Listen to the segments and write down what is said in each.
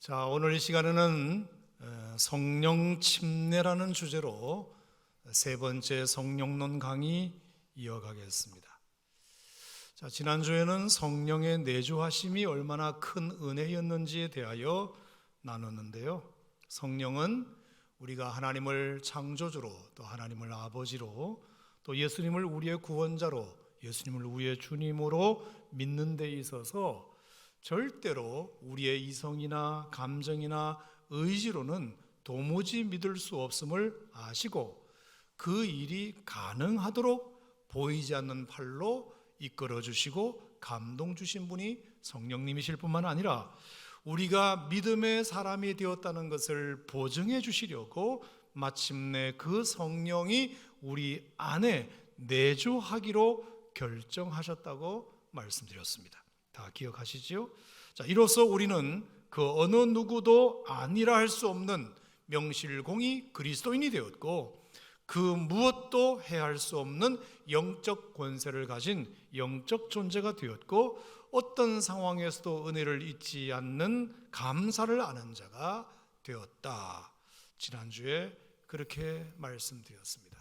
자, 오늘 이 시간에는 성령 침례라는 주제로 세 번째 성령론 강의 이어가겠습니다. 자, 지난주에는 성령의 내주하심이 얼마나 큰 은혜였는지에 대하여 나눴는데요. 성령은 우리가 하나님을 창조주로, 또 하나님을 아버지로, 또 예수님을 우리의 구원자로, 예수님을 우리의 주님으로 믿는 데 있어서 절대로 우리의 이성이나 감정이나 의지로는 도무지 믿을 수 없음을 아시고 그 일이 가능하도록 보이지 않는 팔로 이끌어 주시고 감동 주신 분이 성령님이실 뿐만 아니라 우리가 믿음의 사람이 되었다는 것을 보증해 주시려고 마침내 그 성령이 우리 안에 내주하기로 결정하셨다고 말씀드렸습니다. 다 기억하시지요? 자, 이로써 우리는 그 어느 누구도 아니라 할 수 없는 명실공히 그리스도인이 되었고 그 무엇도 해할 수 없는 영적 권세를 가진 영적 존재가 되었고 어떤 상황에서도 은혜를 잊지 않는 감사를 아는 자가 되었다. 지난주에 그렇게 말씀드렸습니다.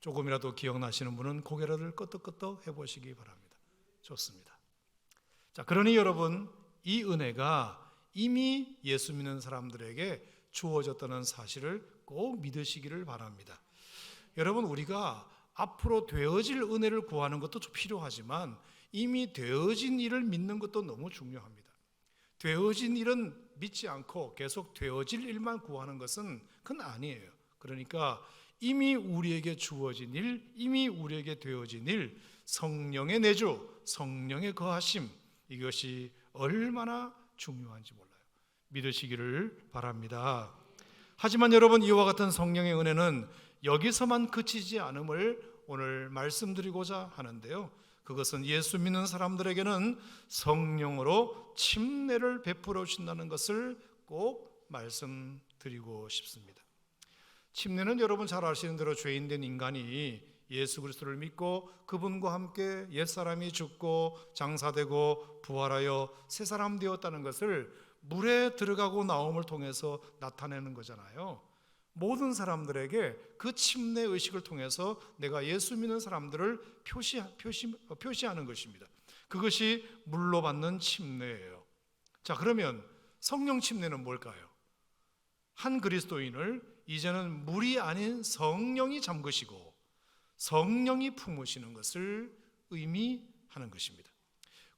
조금이라도 기억나시는 분은 고개를 끄덕끄덕 해보시기 바랍니다. 좋습니다. 자, 그러니 여러분, 이 은혜가 이미 예수 믿는 사람들에게 주어졌다는 사실을 꼭 믿으시기를 바랍니다. 여러분, 우리가 앞으로 되어질 은혜를 구하는 것도 좀 필요하지만 이미 되어진 일을 믿는 것도 너무 중요합니다. 되어진 일은 믿지 않고 계속 되어질 일만 구하는 것은 그건 아니에요. 그러니까 이미 우리에게 주어진 일, 이미 우리에게 되어진 일, 성령의 내주, 성령의 거하심, 이것이 얼마나 중요한지 몰라요. 믿으시기를 바랍니다. 하지만 여러분, 이와 같은 성령의 은혜는 여기서만 그치지 않음을 오늘 말씀드리고자 하는데요. 그것은 예수 믿는 사람들에게는 성령으로 침례를 베풀어 주신다는 것을 꼭 말씀드리고 싶습니다. 침례는 여러분 잘 아시는 대로 죄인된 인간이 예수 그리스도를 믿고 그분과 함께 옛사람이 죽고 장사되고 부활하여 새 사람 되었다는 것을 물에 들어가고 나옴을 통해서 나타내는 거잖아요. 모든 사람들에게 그 침례 의식을 통해서 내가 예수 믿는 사람들을 표시하는 것입니다. 그것이 물로 받는 침례예요. 자, 그러면 성령 침례는 뭘까요? 한 그리스도인을 이제는 물이 아닌 성령이 잠그시고 성령이 품으시는 것을 의미하는 것입니다.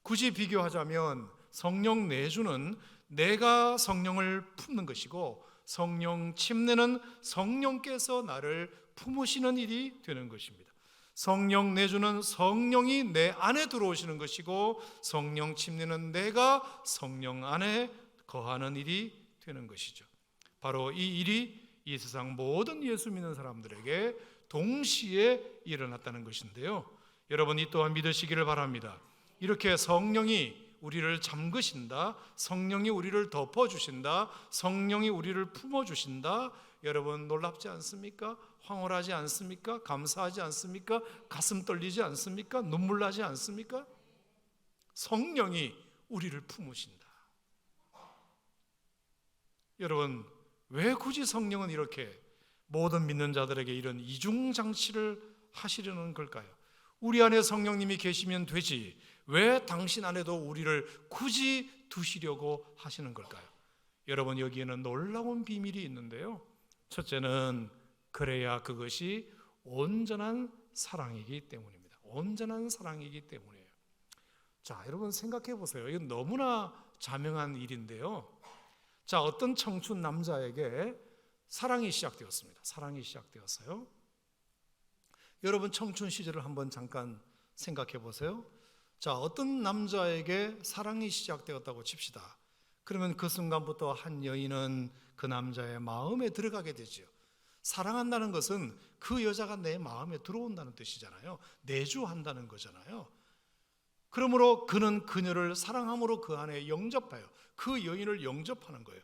굳이 비교하자면 성령 내주는 내가 성령을 품는 것이고 성령 침례는 성령께서 나를 품으시는 일이 되는 것입니다. 성령 내주는 성령이 내 안에 들어오시는 것이고 성령 침례는 내가 성령 안에 거하는 일이 되는 것이죠. 바로 이 일이 이 세상 모든 예수 믿는 사람들에게 동시에 일어났다는 것인데요. 여러분, 이 또한 믿으시기를 바랍니다. 이렇게 성령이 우리를 잠그신다, 성령이 우리를 덮어주신다, 성령이 우리를 품어주신다. 여러분, 놀랍지 않습니까? 황홀하지 않습니까? 감사하지 않습니까? 가슴 떨리지 않습니까? 눈물 나지 않습니까? 성령이 우리를 품으신다. 여러분, 왜 굳이 성령은 이렇게 모든 믿는 자들에게 이런 이중장치를 하시려는 걸까요? 우리 안에 성령님이 계시면 되지 왜 당신 안에도 우리를 굳이 두시려고 하시는 걸까요? 여러분, 여기에는 놀라운 비밀이 있는데요. 첫째는 그래야 그것이 온전한 사랑이기 때문입니다. 온전한 사랑이기 때문이에요. 자, 여러분 생각해 보세요. 이건 너무나 자명한 일인데요. 자, 어떤 청춘 남자에게 사랑이 시작되었습니다. 사랑이 시작되었어요. 여러분, 청춘 시절을 한번 잠깐 생각해 보세요. 자, 어떤 남자에게 사랑이 시작되었다고 칩시다. 그러면 그 순간부터 한 여인은 그 남자의 마음에 들어가게 되죠. 사랑한다는 것은 그 여자가 내 마음에 들어온다는 뜻이잖아요. 내주한다는 거잖아요. 그러므로 그는 그녀를 사랑함으로 그 안에 영접해요. 그 여인을 영접하는 거예요.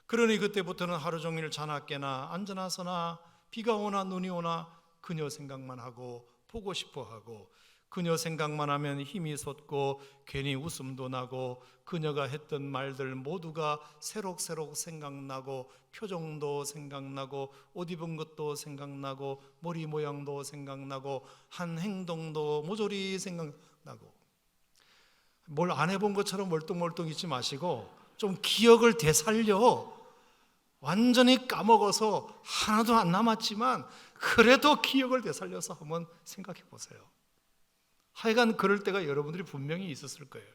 그러니 그때부터는 하루 종일 자나 깨나 앉아나 서나 비가 오나 눈이 오나 그녀 생각만 하고 보고 싶어 하고 그녀 생각만 하면 힘이 솟고 괜히 웃음도 나고 그녀가 했던 말들 모두가 새록새록 생각나고 표정도 생각나고 옷 입은 것도 생각나고 머리 모양도 생각나고 한 행동도 모조리 생각나고. 뭘 안 해본 것처럼 멀뚱멀뚱 있지 마시고 좀 기억을 되살려. 완전히 까먹어서 하나도 안 남았지만 그래도 기억을 되살려서 한번 생각해 보세요. 하여간 그럴 때가 여러분들이 분명히 있었을 거예요.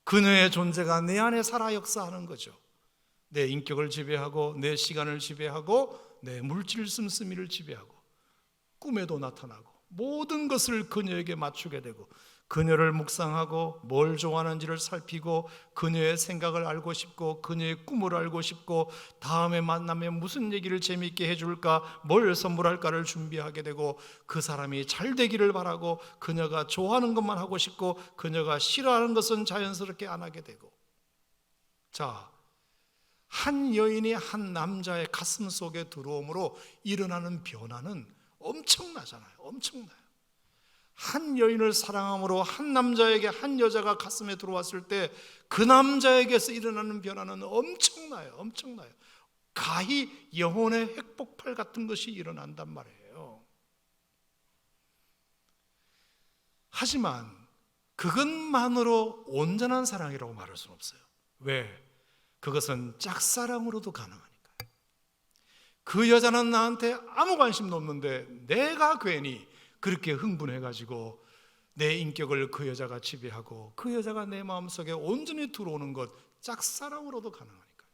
그녀의 존재가 내 안에 살아 역사하는 거죠. 내 인격을 지배하고 내 시간을 지배하고 내 물질 씀씀이를 지배하고 꿈에도 나타나고 모든 것을 그녀에게 맞추게 되고 그녀를 묵상하고 뭘 좋아하는지를 살피고 그녀의 생각을 알고 싶고 그녀의 꿈을 알고 싶고 다음에 만나면 무슨 얘기를 재미있게 해줄까, 뭘 선물할까를 준비하게 되고 그 사람이 잘 되기를 바라고 그녀가 좋아하는 것만 하고 싶고 그녀가 싫어하는 것은 자연스럽게 안 하게 되고. 자, 한 여인이 한 남자의 가슴 속에 들어옴으로 일어나는 변화는 엄청나잖아요. 엄청나요. 한 여인을 사랑함으로 한 남자에게 한 여자가 가슴에 들어왔을 때 그 남자에게서 일어나는 변화는 엄청나요. 엄청나요. 가히 영혼의 핵폭발 같은 것이 일어난단 말이에요. 하지만 그것만으로 온전한 사랑이라고 말할 수는 없어요. 왜? 그것은 짝사랑으로도 가능하니까요. 그 여자는 나한테 아무 관심도 없는데 내가 괜히 그렇게 흥분해가지고 내 인격을 그 여자가 지배하고 그 여자가 내 마음속에 온전히 들어오는 것, 짝사랑으로도 가능하니까요.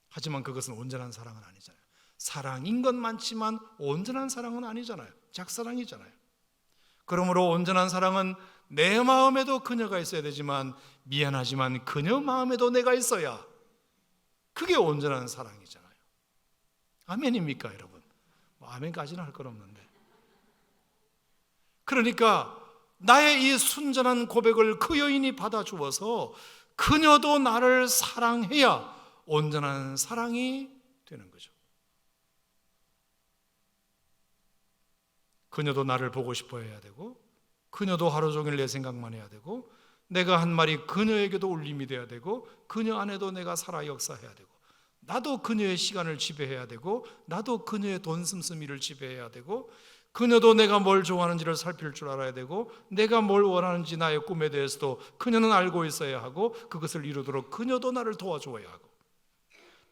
하지만 그것은 온전한 사랑은 아니잖아요. 사랑인 건 많지만 온전한 사랑은 아니잖아요. 짝사랑이잖아요. 그러므로 온전한 사랑은 내 마음에도 그녀가 있어야 되지만 미안하지만 그녀 마음에도 내가 있어야 그게 온전한 사랑이잖아요. 아멘입니까 여러분? 아멘까지는 할 건 없는데. 그러니까 나의 이 순전한 고백을 그 여인이 받아주어서 그녀도 나를 사랑해야 온전한 사랑이 되는 거죠. 그녀도 나를 보고 싶어 해야 되고 그녀도 하루 종일 내 생각만 해야 되고 내가 한 말이 그녀에게도 울림이 돼야 되고 그녀 안에도 내가 살아 역사해야 되고 나도 그녀의 시간을 지배해야 되고 나도 그녀의 돈 씀씀이를 지배해야 되고 그녀도 내가 뭘 좋아하는지를 살필 줄 알아야 되고 내가 뭘 원하는지 나의 꿈에 대해서도 그녀는 알고 있어야 하고 그것을 이루도록 그녀도 나를 도와줘야 하고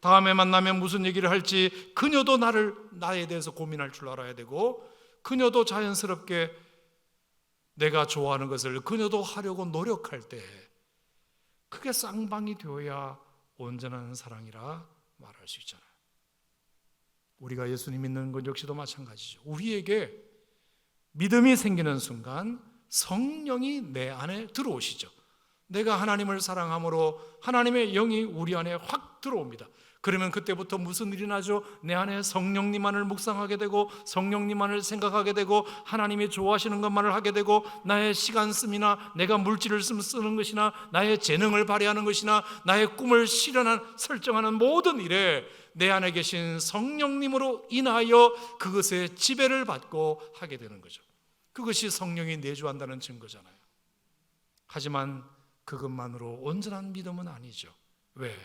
다음에 만나면 무슨 얘기를 할지 그녀도 나에 대해서 고민할 줄 알아야 되고 그녀도 자연스럽게 내가 좋아하는 것을 그녀도 하려고 노력할 때 그게 쌍방이 되어야 온전한 사랑이라 말할 수 있잖아요. 우리가 예수님 믿는 것 역시도 마찬가지죠. 우리에게 믿음이 생기는 순간 성령이 내 안에 들어오시죠. 내가 하나님을 사랑함으로 하나님의 영이 우리 안에 확 들어옵니다. 그러면 그때부터 무슨 일이 나죠? 내 안에 성령님만을 묵상하게 되고 성령님만을 생각하게 되고 하나님이 좋아하시는 것만을 하게 되고 나의 시간 씀이나 내가 물질을 쓰는 것이나 나의 재능을 발휘하는 것이나 나의 꿈을 설정하는 모든 일에 내 안에 계신 성령님으로 인하여 그것의 지배를 받고 하게 되는 거죠. 그것이 성령이 내주한다는 증거잖아요. 하지만 그것만으로 온전한 믿음은 아니죠. 왜?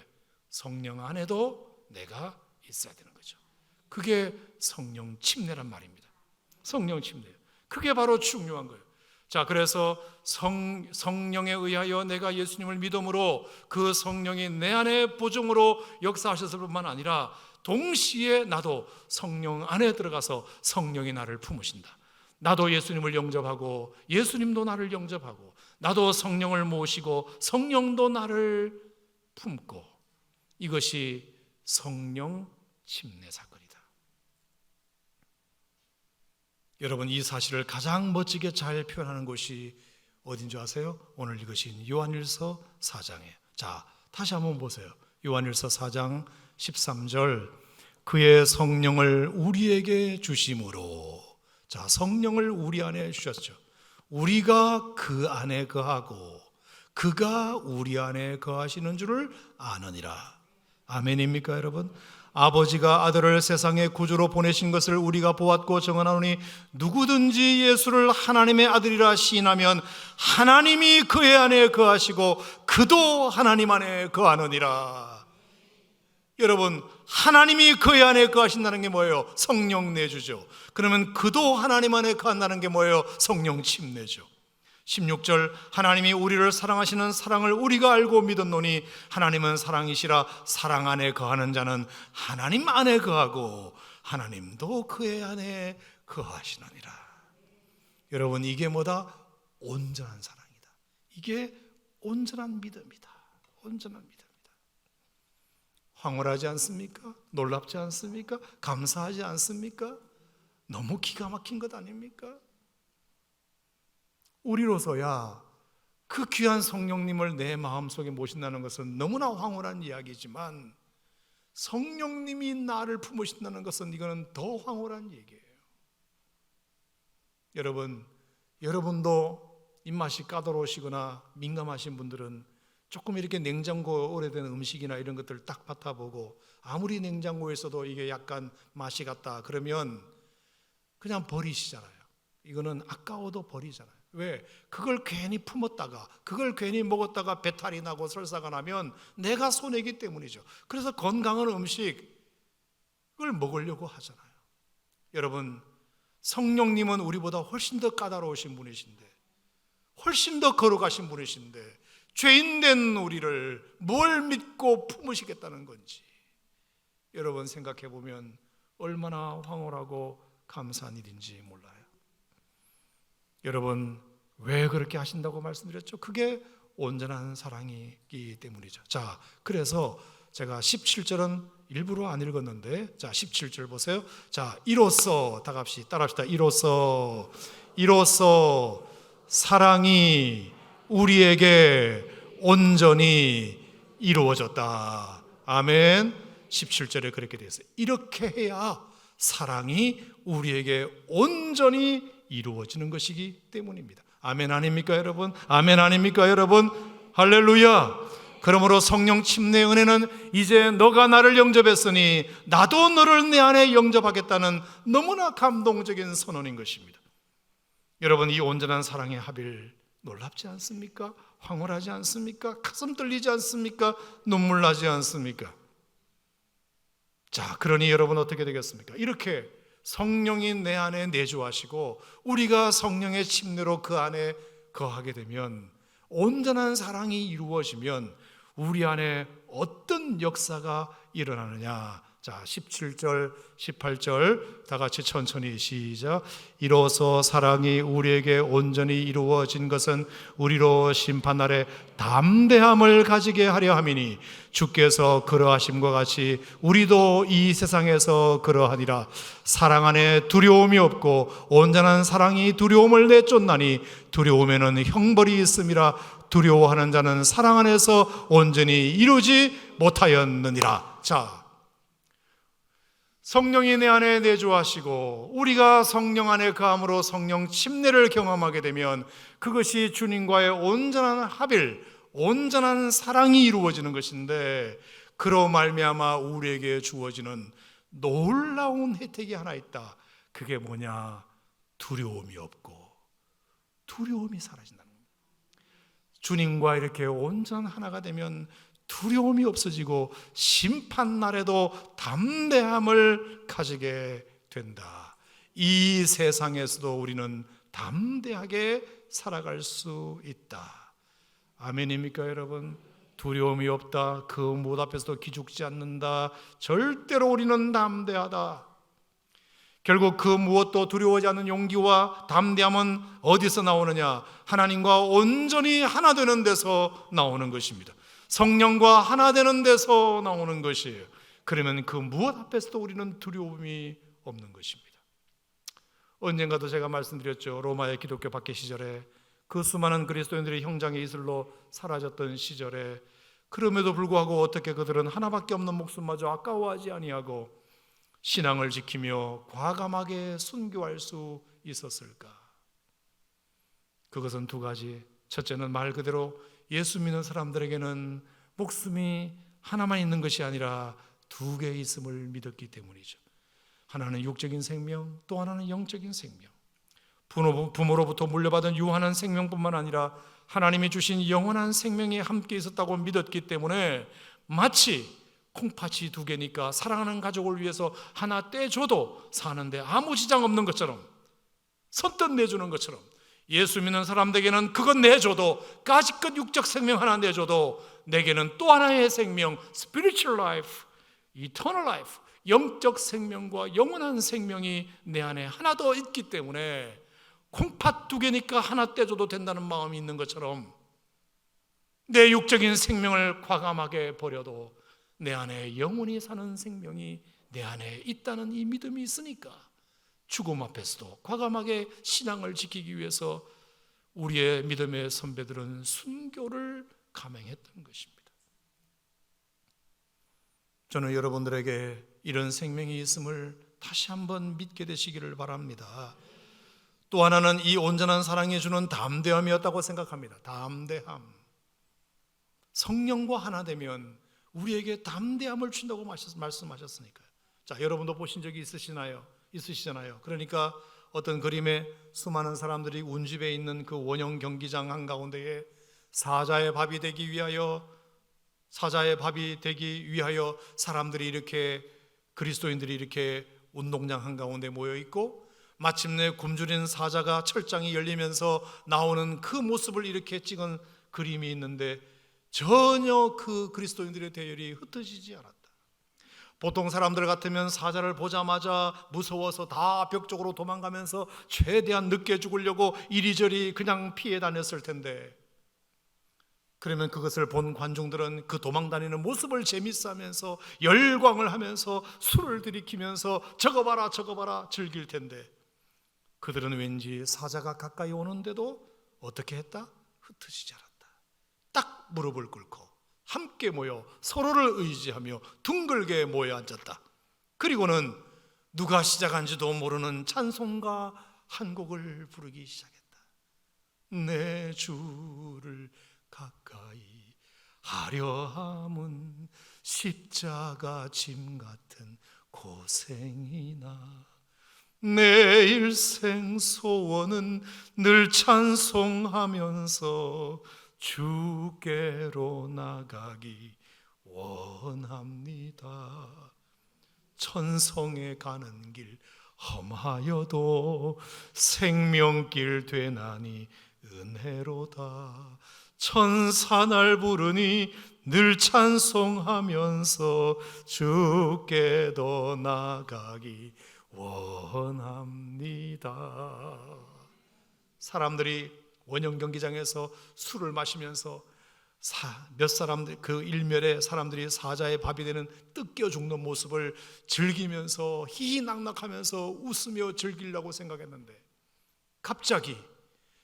성령 안에도 내가 있어야 되는 거죠. 그게 성령 침례란 말입니다. 성령 침례. 그게 바로 중요한 거예요. 자, 그래서 성령에 의하여 내가 예수님을 믿음으로 그 성령이 내 안에 보증으로 역사하셨을 뿐만 아니라 동시에 나도 성령 안에 들어가서 성령이 나를 품으신다. 나도 예수님을 영접하고 예수님도 나를 영접하고 나도 성령을 모시고 성령도 나를 품고 이것이 성령 침례 사건이다. 여러분 이 사실을 가장 멋지게 잘 표현하는 곳이 어딘 줄 아세요? 오늘 읽으신 요한일서 4장이에요. 자, 다시 한번 보세요. 요한일서 4장 13절 그의 성령을 우리에게 주심으로 자, 성령을 우리 안에 주셨죠. 우리가 그 안에 거하고 그가 우리 안에 거하시는 줄을 아느니라. 아멘입니까 여러분? 아버지가 아들을 세상의 구주로 보내신 것을 우리가 보았고 정언하노니 누구든지 예수를 하나님의 아들이라 시인하면 하나님이 그의 안에 거하시고 그도 하나님 안에 거하느니라. 여러분, 하나님이 그의 안에 거하신다는 게 뭐예요? 성령 내주죠. 그러면 그도 하나님 안에 거한다는 게 뭐예요? 성령 침내죠. 16절, 하나님이 우리를 사랑하시는 사랑을 우리가 알고 믿었노니 하나님은 사랑이시라. 사랑 안에 거하는 자는 하나님 안에 거하고 하나님도 그의 안에 거하시느니라. 여러분, 이게 뭐다? 온전한 사랑이다. 이게 온전한 믿음이다. 온전한 믿음이다. 황홀하지 않습니까? 놀랍지 않습니까? 감사하지 않습니까? 너무 기가 막힌 것 아닙니까? 우리로서야 그 귀한 성령님을 내 마음속에 모신다는 것은 너무나 황홀한 이야기지만 성령님이 나를 품으신다는 것은 이거는 더 황홀한 얘기예요. 여러분도 입맛이 까다로우시거나 민감하신 분들은 조금 이렇게 냉장고 오래된 음식이나 이런 것들을 딱 맡아보고 아무리 냉장고에 있어도 이게 약간 맛이 갔다 그러면 그냥 버리시잖아요. 이거는 아까워도 버리잖아요. 왜? 그걸 괜히 품었다가 그걸 괜히 먹었다가 배탈이 나고 설사가 나면 내가 손해이기 때문이죠. 그래서 건강한 음식을 먹으려고 하잖아요. 여러분, 성령님은 우리보다 훨씬 더 까다로우신 분이신데, 훨씬 더 거룩하신 분이신데 죄인된 우리를 뭘 믿고 품으시겠다는 건지 여러분 생각해 보면 얼마나 황홀하고 감사한 일인지 몰라요. 여러분, 왜 그렇게 하신다고 말씀드렸죠? 그게 온전한 사랑이기 때문이죠. 자, 그래서 제가 17절은 일부러 안 읽었는데, 자, 17절 보세요. 자, 이로써 따라합시다. 이로써 사랑이 우리에게 온전히 이루어졌다. 아멘. 17절에 그렇게 되어 있어요. 이렇게 해야 사랑이 우리에게 온전히 이루어지는 것이기 때문입니다. 아멘 아닙니까 여러분? 아멘 아닙니까 여러분? 할렐루야. 그러므로 성령 침례의 은혜는 이제 너가 나를 영접했으니 나도 너를 내 안에 영접하겠다는 너무나 감동적인 선언인 것입니다. 여러분, 이 온전한 사랑의 합일 놀랍지 않습니까? 황홀하지 않습니까? 가슴 떨리지 않습니까? 눈물 나지 않습니까? 자, 그러니 여러분 어떻게 되겠습니까? 이렇게 성령이 내 안에 내주하시고 우리가 성령의 침례로 그 안에 거하게 되면, 온전한 사랑이 이루어지면 우리 안에 어떤 역사가 일어나느냐. 자, 17절, 18절 다 같이 천천히 시작. 이로써 사랑이 우리에게 온전히 이루어진 것은 우리로 심판날에 담대함을 가지게 하려 함이니 주께서 그러하심과 같이 우리도 이 세상에서 그러하니라. 사랑 안에 두려움이 없고 온전한 사랑이 두려움을 내쫓나니 두려움에는 형벌이 있음이라. 두려워하는 자는 사랑 안에서 온전히 이루지 못하였느니라. 자, 성령이 내 안에 내주하시고 우리가 성령 안에 거함으로 성령 침례를 경험하게 되면 그것이 주님과의 온전한 합일, 온전한 사랑이 이루어지는 것인데, 그로 말미암아 우리에게 주어지는 놀라운 혜택이 하나 있다. 그게 뭐냐? 두려움이 없고 두려움이 사라진다는 겁니다. 주님과 이렇게 온전 하나가 되면 두려움이 없어지고 심판날에도 담대함을 가지게 된다. 이 세상에서도 우리는 담대하게 살아갈 수 있다. 아멘입니까 여러분? 두려움이 없다. 그 무엇 앞에서도 기죽지 않는다. 절대로 우리는 담대하다. 결국 그 무엇도 두려워하지 않는 용기와 담대함은 어디서 나오느냐? 하나님과 온전히 하나 되는 데서 나오는 것입니다. 성령과 하나 되는 데서 나오는 것이에요. 그러면 그 무엇 앞에서도 우리는 두려움이 없는 것입니다. 언젠가도 제가 말씀드렸죠. 로마의 기독교 박해 시절에 그 수많은 그리스도인들이 형장의 이슬로 사라졌던 시절에, 그럼에도 불구하고 어떻게 그들은 하나밖에 없는 목숨마저 아까워하지 아니하고 신앙을 지키며 과감하게 순교할 수 있었을까? 그것은 두 가지. 첫째는 말 그대로 예수 믿는 사람들에게는 목숨이 하나만 있는 것이 아니라 두 개 있음을 믿었기 때문이죠. 하나는 육적인 생명, 또 하나는 영적인 생명. 부모로부터 물려받은 유한한 생명뿐만 아니라 하나님이 주신 영원한 생명이 함께 있었다고 믿었기 때문에 마치 콩팥이 두 개니까 사랑하는 가족을 위해서 하나 떼줘도 사는데 아무 지장 없는 것처럼, 선뜻 내주는 것처럼, 예수 믿는 사람들에게는 그것 내줘도, 까짓것 육적 생명 하나 내줘도 내게는 또 하나의 생명, spiritual life, eternal life, 영적 생명과 영원한 생명이 내 안에 하나 더 있기 때문에 콩팥 두 개니까 하나 떼줘도 된다는 마음이 있는 것처럼 내 육적인 생명을 과감하게 버려도 내 안에 영원히 사는 생명이 내 안에 있다는 이 믿음이 있으니까 죽음 앞에서도 과감하게 신앙을 지키기 위해서 우리의 믿음의 선배들은 순교를 감행했던 것입니다. 저는 여러분들에게 이런 생명이 있음을 다시 한번 믿게 되시기를 바랍니다. 또 하나는 이 온전한 사랑이 주는 담대함이었다고 생각합니다. 담대함. 성령과 하나 되면 우리에게 담대함을 준다고 말씀하셨으니까요. 자, 여러분도 보신 적이 있으시잖아요. 그러니까 어떤 그림에 수많은 사람들이 운집에 있는 그 원형 경기장 한가운데에 사자의 밥이 되기 위하여 사람들이 이렇게, 그리스도인들이 이렇게 운동장 한가운데 모여 있고 마침내 굶주린 사자가 철장이 열리면서 나오는 그 모습을 이렇게 찍은 그림이 있는데 전혀 그 그리스도인들의 대열이 흩어지지 않았다. 보통 사람들 같으면 사자를 보자마자 무서워서 다 벽 쪽으로 도망가면서 최대한 늦게 죽으려고 이리저리 그냥 피해 다녔을 텐데, 그러면 그것을 본 관중들은 그 도망다니는 모습을 재밌어 하면서 열광을 하면서 술을 들이키면서 저거 봐라 즐길 텐데, 그들은 왠지 사자가 가까이 오는데도 어떻게 했다? 흩어지지 않았다. 딱 무릎을 꿇고 함께 모여 서로를 의지하며 둥글게 모여 앉았다. 그리고는 누가 시작한지도 모르는 찬송가 한 곡을 부르기 시작했다. 내 주를 가까이 하려 함은 십자가 짐 같은 고생이나 내 일생 소원은 늘 찬송하면서 주께로 나가기 원합니다. 천성에 가는 길 험하여도 생명길 되나니 은혜로다. 천사날 부르니 늘 찬송하면서 주께로 나가기 원합니다. 사람들이 원형 경기장에서 술을 마시면서 몇 사람들, 그 일멸의 사람들이 사자의 밥이 되는 뜯겨 죽는 모습을 즐기면서 희희낙낙하면서 웃으며 즐기려고 생각했는데 갑자기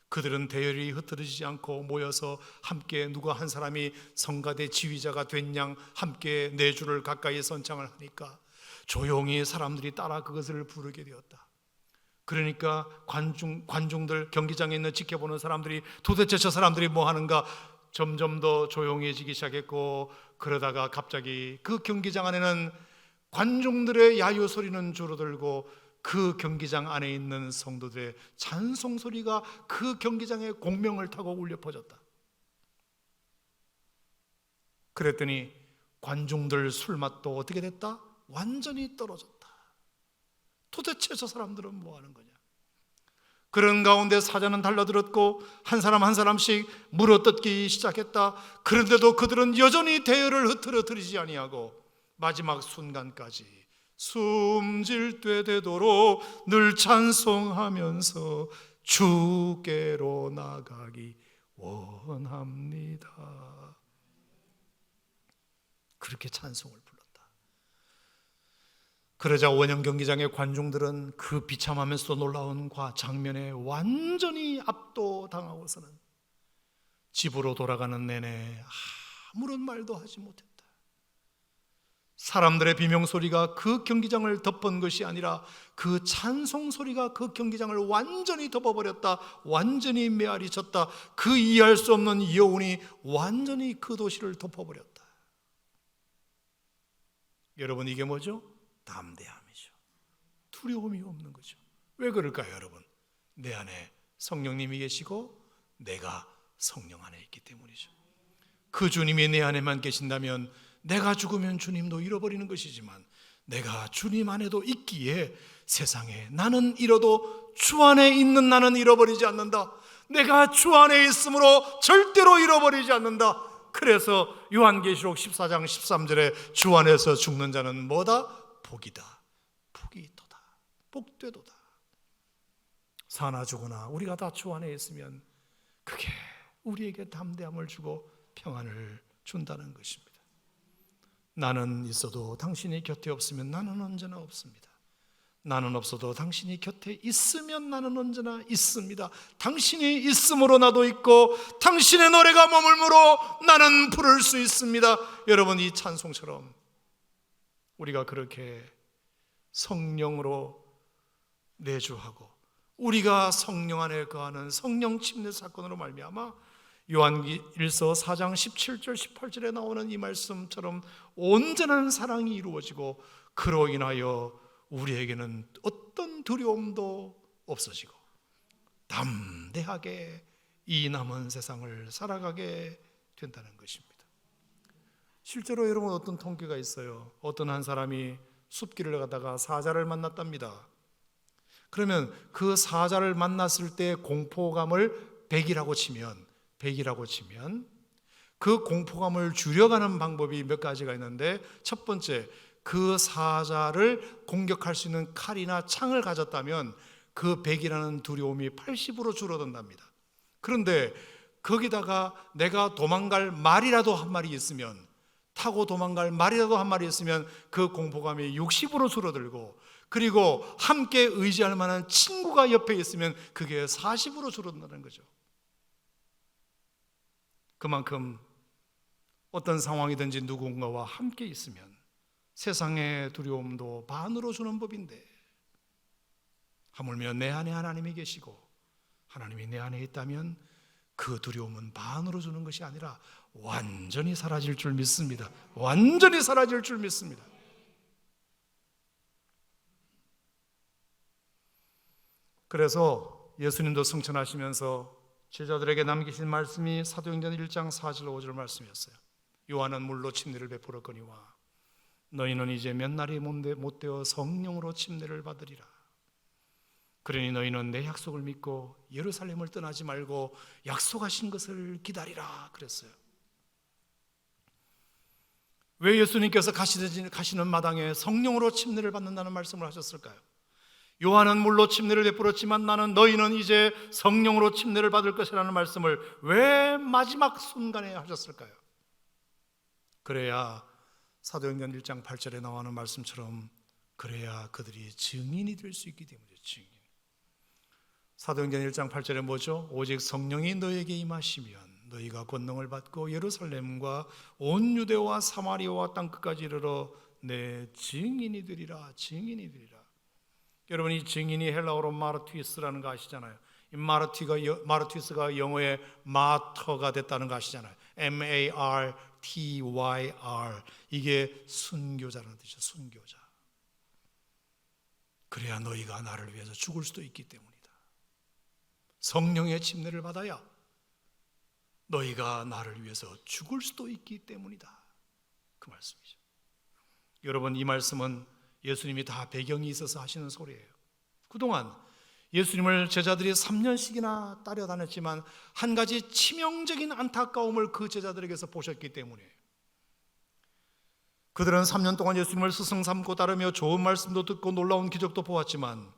그들은 대열이 흩어지지 않고 모여서 함께 누가 한 사람이 성가대 지휘자가 된 양 함께 내 주를 가까이 선창을 하니까 조용히 사람들이 따라 그것을 부르게 되었다. 그러니까 관중들, 경기장에 있는 지켜보는 사람들이 도대체 저 사람들이 뭐 하는가 점점 더 조용해지기 시작했고, 그러다가 갑자기 그 경기장 안에는 관중들의 야유 소리는 줄어들고 그 경기장 안에 있는 성도들의 찬송 소리가 그 경기장의 공명을 타고 울려 퍼졌다. 그랬더니 관중들 술맛도 어떻게 됐다? 완전히 떨어졌다. 도대체 저 사람들은 뭐 하는 거냐? 그런 가운데 사자는 달려들었고 한 사람 한 사람씩 물어뜯기 시작했다. 그런데도 그들은 여전히 대열을 흐트러뜨리지 아니하고 마지막 순간까지 숨질 때 되도록 늘 찬송하면서 주께로 나가기 원합니다. 그렇게 찬송을 불렀다. 그러자 원형 경기장의 관중들은 그 비참하면서도 놀라운 장면에 완전히 압도당하고서는 집으로 돌아가는 내내 아무런 말도 하지 못했다. 사람들의 비명소리가 그 경기장을 덮은 것이 아니라 그 찬송소리가 그 경기장을 완전히 덮어버렸다. 완전히 메아리 쳤다. 그 이해할 수 없는 여운이 완전히 그 도시를 덮어버렸다. 여러분, 이게 뭐죠? 담대함이죠. 두려움이 없는 거죠. 왜 그럴까요, 여러분? 내 안에 성령님이 계시고 내가 성령 안에 있기 때문이죠. 그 주님이 내 안에만 계신다면 내가 죽으면 주님도 잃어버리는 것이지만 내가 주님 안에도 있기에 세상에 나는 잃어도 주 안에 있는 나는 잃어버리지 않는다. 내가 주 안에 있으므로 절대로 잃어버리지 않는다. 그래서 요한계시록 14장 13절에 주 안에서 죽는 자는 뭐다? 복이다. 복이 있도다. 복되도다. 사나 죽으나 우리가 다 주 안에 있으면 그게 우리에게 담대함을 주고 평안을 준다는 것입니다. 나는 있어도 당신이 곁에 없으면 나는 언제나 없습니다. 나는 없어도 당신이 곁에 있으면 나는 언제나 있습니다. 당신이 있음으로 나도 있고 당신의 노래가 머물므로 나는 부를 수 있습니다. 여러분, 이 찬송처럼 우리가 그렇게 성령으로 내주하고 우리가 성령 안에 거하는 성령 침례 사건으로 말미암아 요한일서 4장 17절 18절에 나오는 이 말씀처럼 온전한 사랑이 이루어지고 그로 인하여 우리에게는 어떤 두려움도 없어지고 담대하게 이 남은 세상을 살아가게 된다는 것입니다. 실제로 여러분, 어떤 통계가 있어요. 어떤 한 사람이 숲길을 가다가 사자를 만났답니다. 그러면 그 사자를 만났을 때 공포감을 100이라고 치면 그 공포감을 줄여가는 방법이 몇 가지가 있는데, 첫 번째, 그 사자를 공격할 수 있는 칼이나 창을 가졌다면 그 100이라는 두려움이 80으로 줄어든답니다. 그런데 거기다가 내가 도망갈 말이라도 한 마리 있으면, 타고 도망갈 말이라도 한 마리 있으면 그 공포감이 60으로 줄어들고, 그리고 함께 의지할 만한 친구가 옆에 있으면 그게 40으로 줄어든다는 거죠. 그만큼 어떤 상황이든지 누군가와 함께 있으면 세상의 두려움도 반으로 주는 법인데, 하물며 내 안에 하나님이 계시고 하나님이 내 안에 있다면 그 두려움은 반으로 주는 것이 아니라 완전히 사라질 줄 믿습니다. 완전히 사라질 줄 믿습니다. 그래서 예수님도 승천하시면서 제자들에게 남기신 말씀이 사도행전 1장 4절 5절 말씀이었어요. 요한은 물로 침례를 베풀었거니와 너희는 이제 몇 날이 못 되어 성령으로 침례를 받으리라. 그러니 너희는 내 약속을 믿고 예루살렘을 떠나지 말고 약속하신 것을 기다리라 그랬어요. 왜 예수님께서 가시는 마당에 성령으로 침례를 받는다는 말씀을 하셨을까요? 요한은 물로 침례를 베풀었지만 너희는 이제 성령으로 침례를 받을 것이라는 말씀을 왜 마지막 순간에 하셨을까요? 그래야 사도행전 1장 8절에 나오는 말씀처럼 그래야 그들이 증인이 될 수 있기 때문이죠. 증인. 사도행전 1장 8절에 뭐죠? 오직 성령이 너에게 임하시면 너희가 권능을 받고 예루살렘과 온 유대와 사마리아와 땅끝까지 이르러 내 증인이 되리라. 증인이 되리라. 여러분, 이 증인이 헬라어로 마르투이스라는 거 아시잖아요. 이 마르투이스가 영어의 마터가 됐다는 거 아시잖아요. MARTYR. 이게 순교자라는 뜻이죠. 순교자. 그래야 너희가 나를 위해서 죽을 수도 있기 때문이다. 성령의 침례를 받아야 너희가 나를 위해서 죽을 수도 있기 때문이다. 그 말씀이죠. 여러분, 이 말씀은 예수님이 다 배경이 있어서 하시는 소리예요. 그동안 예수님을 제자들이 3년씩이나 따라다녔지만 한 가지 치명적인 안타까움을 그 제자들에게서 보셨기 때문이에요. 그들은 3년 동안 예수님을 스승 삼고 따르며 좋은 말씀도 듣고 놀라운 기적도 보았지만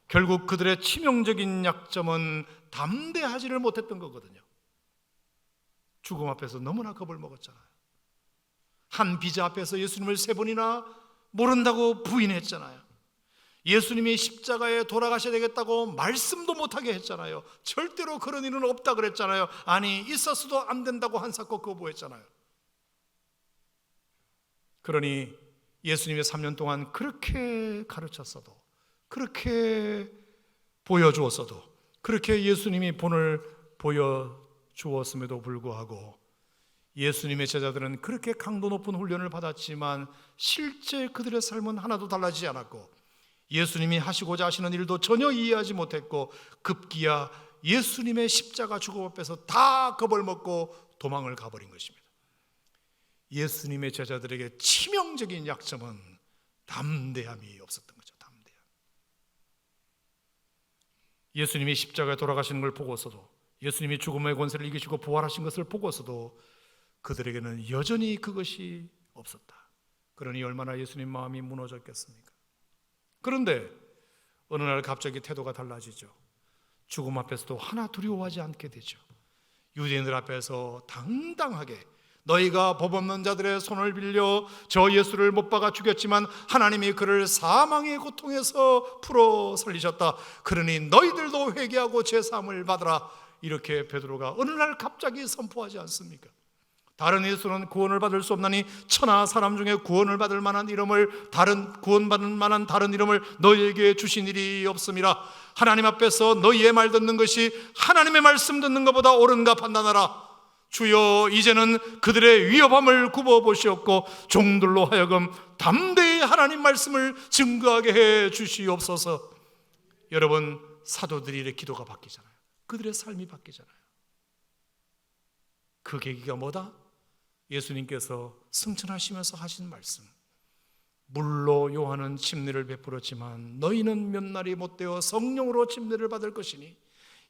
결국 그들의 치명적인 약점은 담대하지를 못했던 거거든요. 죽음 앞에서 너무나 겁을 먹었잖아요. 한 비자 앞에서 예수님을 3번이나 모른다고 부인했잖아요. 예수님이 십자가에 돌아가셔야 되겠다고 말씀도 못하게 했잖아요. 절대로 그런 일은 없다 그랬잖아요. 아니, 있었어도 안 된다고 한사코 거부했잖아요. 그러니 예수님이 3년 동안 그렇게 가르쳤어도, 그렇게 보여주었어도, 그렇게 예수님이 본을 보여주었음에도 불구하고 예수님의 제자들은 그렇게 강도 높은 훈련을 받았지만 실제 그들의 삶은 하나도 달라지지 않았고 예수님이 하시고자 하시는 일도 전혀 이해하지 못했고 급기야 예수님의 십자가 죽음 앞에서 다 겁을 먹고 도망을 가버린 것입니다. 예수님의 제자들에게 치명적인 약점은 담대함이 없었던 거죠. 담대함. 예수님이 십자가에 돌아가시는 걸 보고서도, 예수님이 죽음의 권세를 이기시고 부활하신 것을 보고서도 그들에게는 여전히 그것이 없었다. 그러니 얼마나 예수님 마음이 무너졌겠습니까? 그런데 어느 날 갑자기 태도가 달라지죠. 죽음 앞에서도 하나 두려워하지 않게 되죠. 유대인들 앞에서 당당하게 너희가 법 없는 자들의 손을 빌려 저 예수를 못 박아 죽였지만 하나님이 그를 사망의 고통에서 풀어 살리셨다. 그러니 너희들도 회개하고 죄사함을 받으라. 이렇게 베드로가 어느 날 갑자기 선포하지 않습니까? 다른 예수는 구원을 받을 수 없나니 천하 사람 중에 구원을 받을 만한 이름을 구원받을 만한 다른 이름을 너희에게 주신 일이 없음이라. 하나님 앞에서 너희의 말 듣는 것이 하나님의 말씀 듣는 것보다 옳은가 판단하라. 주여 이제는 그들의 위협함을 굽어보시옵고 종들로 하여금 담대히 하나님 말씀을 증거하게 해 주시옵소서. 여러분, 사도들의 기도가 바뀌잖아요. 그들의 삶이 바뀌잖아요. 그 계기가 뭐다? 예수님께서 승천하시면서 하신 말씀. 물로 요한은 침례를 베풀었지만 너희는 몇 날이 못되어 성령으로 침례를 받을 것이니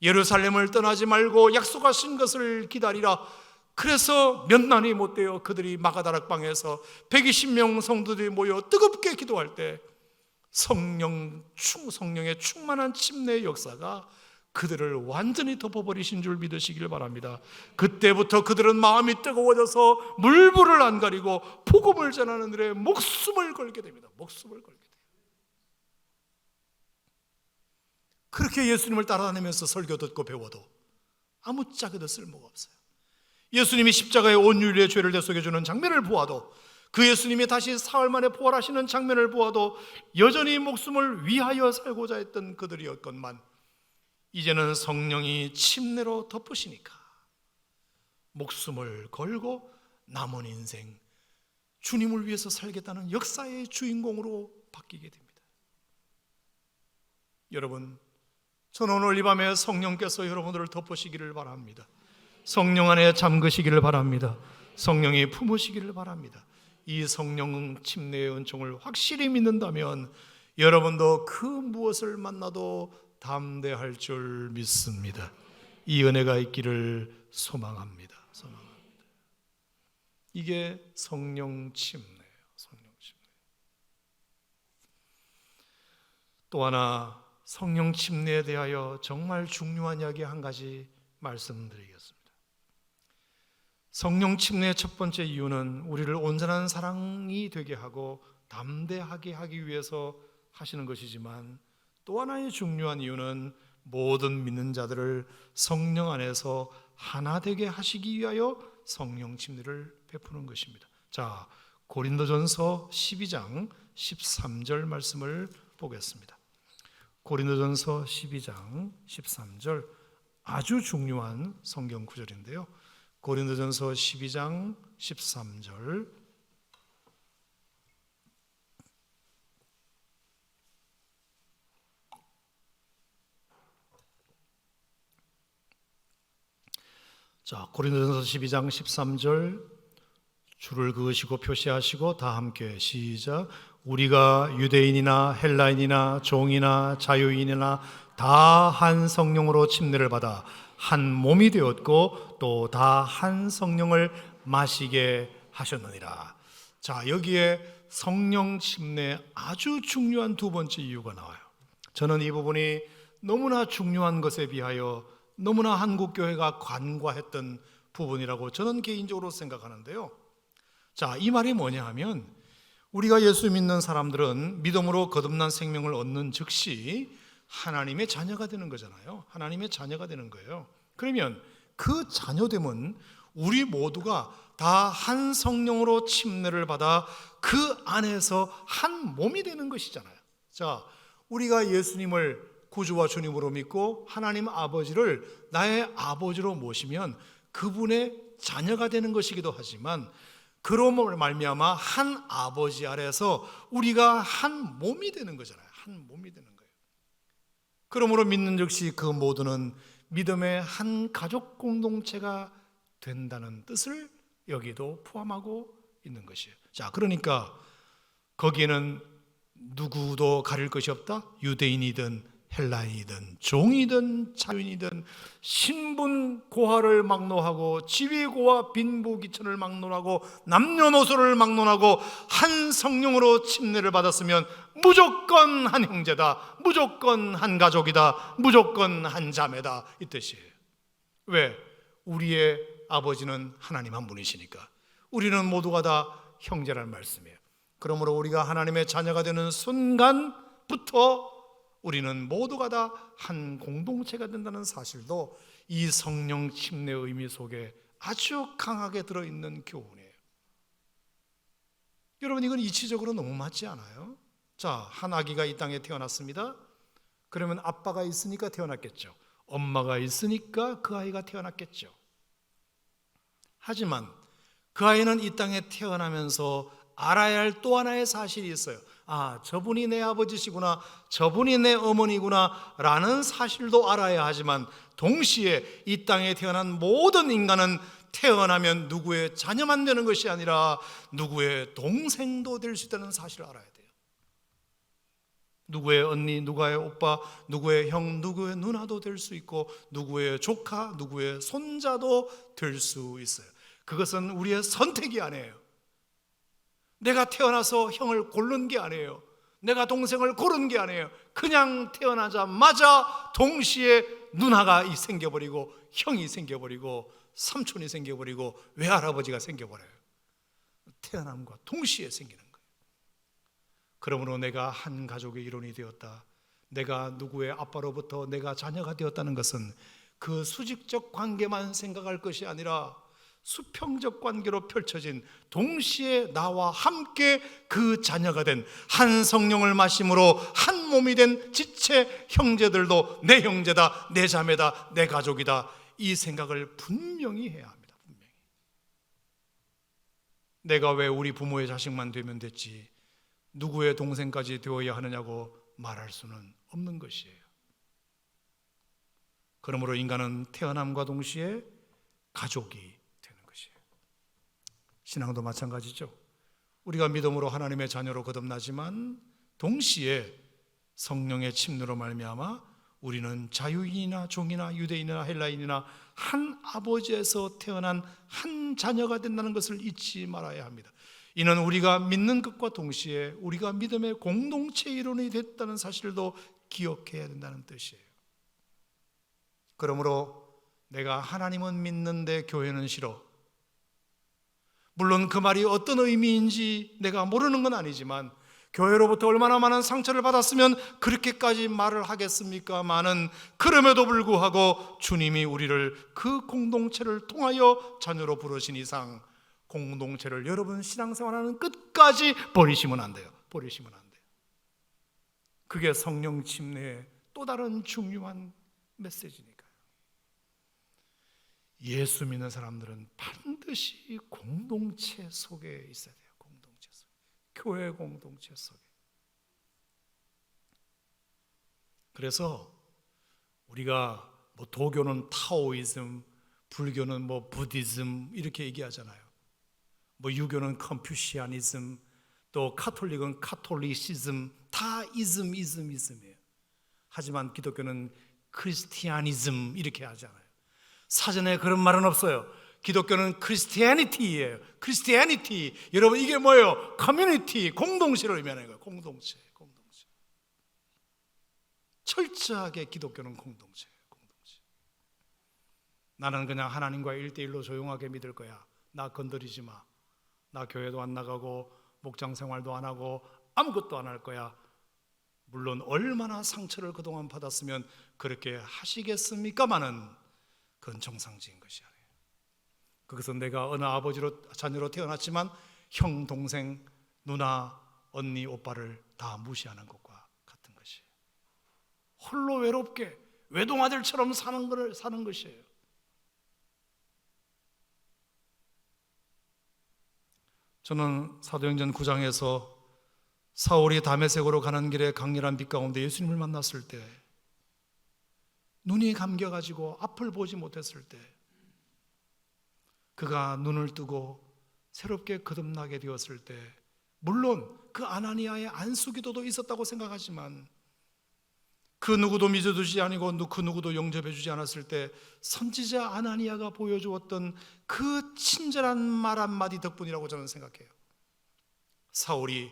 예루살렘을 떠나지 말고 약속하신 것을 기다리라. 그래서 몇 날이 못되어 그들이 마가다락방에서 120명 성도들이 모여 뜨겁게 기도할 때 성령의 충만한 침례의 역사가 그들을 완전히 덮어버리신 줄 믿으시길 바랍니다. 그때부터 그들은 마음이 뜨거워져서 물불을 안 가리고 복음을 전하는 일에 목숨을 걸게 됩니다. 목숨을 걸게 돼요. 그렇게 예수님을 따라다니면서 설교 듣고 배워도 아무짝에도 쓸모가 없어요. 예수님이 십자가에 온 인류의 죄를 대속해주는 장면을 보아도, 그 예수님이 다시 사흘 만에 부활하시는 장면을 보아도 여전히 목숨을 위하여 살고자 했던 그들이었건만 이제는 성령이 침례로 덮으시니까 목숨을 걸고 남은 인생 주님을 위해서 살겠다는 역사의 주인공으로 바뀌게 됩니다. 여러분, 저는 오늘 이 밤에 성령께서 여러분들을 덮으시기를 바랍니다. 성령 안에 잠그시기를 바랍니다. 성령이 품으시기를 바랍니다. 이 성령 침례의 은총을 확실히 믿는다면 여러분도 그 무엇을 만나도 담대할 줄 믿습니다. 이 은혜가 있기를 소망합니다. 이게 성령 침례예요. 성령 침례. 또 하나 성령 침례에 대하여 정말 중요한 이야기 한 가지 말씀드리겠습니다. 성령 침례의 첫 번째 이유는 우리를 온전한 사랑이 되게 하고 담대하게 하기 위해서 하시는 것이지만, 또 하나의 중요한 이유는 모든 믿는 자들을 성령 안에서 하나 되게 하시기 위하여 성령 침례를 베푸는 것입니다. 자, 고린도전서 12장 13절 말씀을 보겠습니다. 고린도전서 12장 13절, 아주 중요한 성경 구절인데요. 고린도전서 12장 13절, 자, 고린도전서 12장 13절, 줄을 그으시고 표시하시고 다 함께 시작. 우리가 유대인이나 헬라인이나 종이나 자유인이나 다 한 성령으로 침례를 받아 한 몸이 되었고 또 다 한 성령을 마시게 하셨느니라. 자, 여기에 성령 침례 아주 중요한 두 번째 이유가 나와요. 저는 이 부분이 너무나 중요한 것에 비하여 너무나 한국교회가 간과했던 부분이라고 저는 개인적으로 생각하는데요. 자, 이 말이 뭐냐 하면, 우리가 예수 믿는 사람들은 믿음으로 거듭난 생명을 얻는 즉시 하나님의 자녀가 되는 거잖아요. 하나님의 자녀가 되는 거예요. 그러면 그 자녀됨은 우리 모두가 다 한 성령으로 침례를 받아 그 안에서 한 몸이 되는 것이잖아요. 자, 우리가 예수님을 구주와 주님으로 믿고 하나님 아버지를 나의 아버지로 모시면 그분의 자녀가 되는 것이기도 하지만 그로 말미암아 한 아버지 아래서 우리가 한 몸이 되는 거잖아요. 한 몸이 되는 거예요. 그러므로 믿는 즉시 그 모두는 믿음의 한 가족 공동체가 된다는 뜻을 여기도 포함하고 있는 것이에요. 자, 그러니까 거기에는 누구도 가릴 것이 없다. 유대인이든 헬라인이든 종이든 자유인이든 신분 고하를 막론하고 지위고와 빈부귀천을 막론하고 남녀노소를 막론하고 한 성령으로 침례를 받았으면 무조건 한 형제다, 무조건 한 가족이다, 무조건 한 자매다, 이 뜻이에요. 왜? 우리의 아버지는 하나님 한 분이시니까. 우리는 모두가 다 형제라는 말씀이에요. 그러므로 우리가 하나님의 자녀가 되는 순간부터 우리는 모두가 다 한 공동체가 된다는 사실도 이 성령 침례의 의미 속에 아주 강하게 들어있는 교훈이에요. 여러분, 이건 이치적으로 너무 맞지 않아요? 자, 한 아기가 이 땅에 태어났습니다. 그러면 아빠가 있으니까 태어났겠죠. 엄마가 있으니까 그 아이가 태어났겠죠. 하지만 그 아이는 이 땅에 태어나면서 알아야 할 또 하나의 사실이 있어요. 아, 저분이 내 아버지시구나, 저분이 내 어머니구나 라는 사실도 알아야 하지만 동시에 이 땅에 태어난 모든 인간은 태어나면 누구의 자녀만 되는 것이 아니라 누구의 동생도 될 수 있다는 사실을 알아야 돼요. 누구의 언니, 누구의 오빠, 누구의 형, 누구의 누나도 될 수 있고 누구의 조카, 누구의 손자도 될 수 있어요. 그것은 우리의 선택이 아니에요. 내가 태어나서 형을 고른 게 아니에요. 내가 동생을 고른 게 아니에요. 그냥 태어나자마자 동시에 누나가 생겨버리고 형이 생겨버리고 삼촌이 생겨버리고 외할아버지가 생겨버려요. 태어남과 동시에 생기는 거예요. 그러므로 내가 한 가족의 일원이 되었다, 내가 누구의 아빠로부터 내가 자녀가 되었다는 것은 그 수직적 관계만 생각할 것이 아니라 수평적 관계로 펼쳐진 동시에 나와 함께 그 자녀가 된 한 성령을 마심으로 한 몸이 된 지체 형제들도 내 형제다, 내 자매다, 내 가족이다, 이 생각을 분명히 해야 합니다. 분명히. 내가 왜 우리 부모의 자식만 되면 됐지 누구의 동생까지 되어야 하느냐고 말할 수는 없는 것이에요. 그러므로 인간은 태어남과 동시에 가족이 신앙도 마찬가지죠. 우리가 믿음으로 하나님의 자녀로 거듭나지만 동시에 성령의 침례로 말미암아 우리는 자유인이나 종이나 유대인이나 헬라인이나 한 아버지에서 태어난 한 자녀가 된다는 것을 잊지 말아야 합니다. 이는 우리가 믿는 것과 동시에 우리가 믿음의 공동체 일원이 됐다는 사실도 기억해야 된다는 뜻이에요. 그러므로 내가 하나님은 믿는데 교회는 싫어, 물론 그 말이 어떤 의미인지 내가 모르는 건 아니지만 교회로부터 얼마나 많은 상처를 받았으면 그렇게까지 말을 하겠습니까마는 그럼에도 불구하고 주님이 우리를 그 공동체를 통하여 자녀로 부르신 이상 공동체를 여러분 신앙생활하는 끝까지 버리시면 안 돼요. 버리시면 안 돼요. 그게 성령 침례의 또 다른 중요한 메시지니까요. 예수 믿는 사람들은 반드시 공동체 속에 있어야 돼요. 공동체 속에. 교회 공동체 속에. 그래서 우리가 뭐 도교는 타오이즘, 불교는 뭐 부디즘 이렇게 얘기하잖아요. 뭐 유교는 컨퓨시아니즘, 또 카톨릭은 카톨리시즘, 다 이즘이에요. 하지만 기독교는 크리스티아니즘 이렇게 하잖아요. 사전에 그런 말은 없어요. 기독교는 크리스티애니티예요. 크리스티애니티. 여러분 이게 뭐예요? 커뮤니티, 공동체를 의미하는 거예요. 공동체. 철저하게 기독교는 공동체예요. 공동체. 나는 그냥 하나님과 1대1로 조용하게 믿을 거야. 나 건드리지 마. 나 교회도 안 나가고 목장 생활도 안 하고 아무것도 안 할 거야. 물론 얼마나 상처를 그동안 받았으면 그렇게 하시겠습니까마는 그건 정상적인 것이 아니에요. 그것은 내가 어느 아버지로 자녀로 태어났지만 형, 동생, 누나, 언니, 오빠를 다 무시하는 것과 같은 것이에요. 홀로 외롭게 외동아들처럼 사는 것이에요. 저는 사도행전 9장에서 사울이 다메섹으로 가는 길에 강렬한 빛 가운데 예수님을 만났을 때, 눈이 감겨가지고 앞을 보지 못했을 때, 그가 눈을 뜨고 새롭게 거듭나게 되었을 때, 물론 그 아나니아의 안수기도도 있었다고 생각하지만 그 누구도 믿어주지 아니고 그 누구도 영접해주지 않았을 때 선지자 아나니아가 보여주었던 그 친절한 말 한마디 덕분이라고 저는 생각해요. 사울이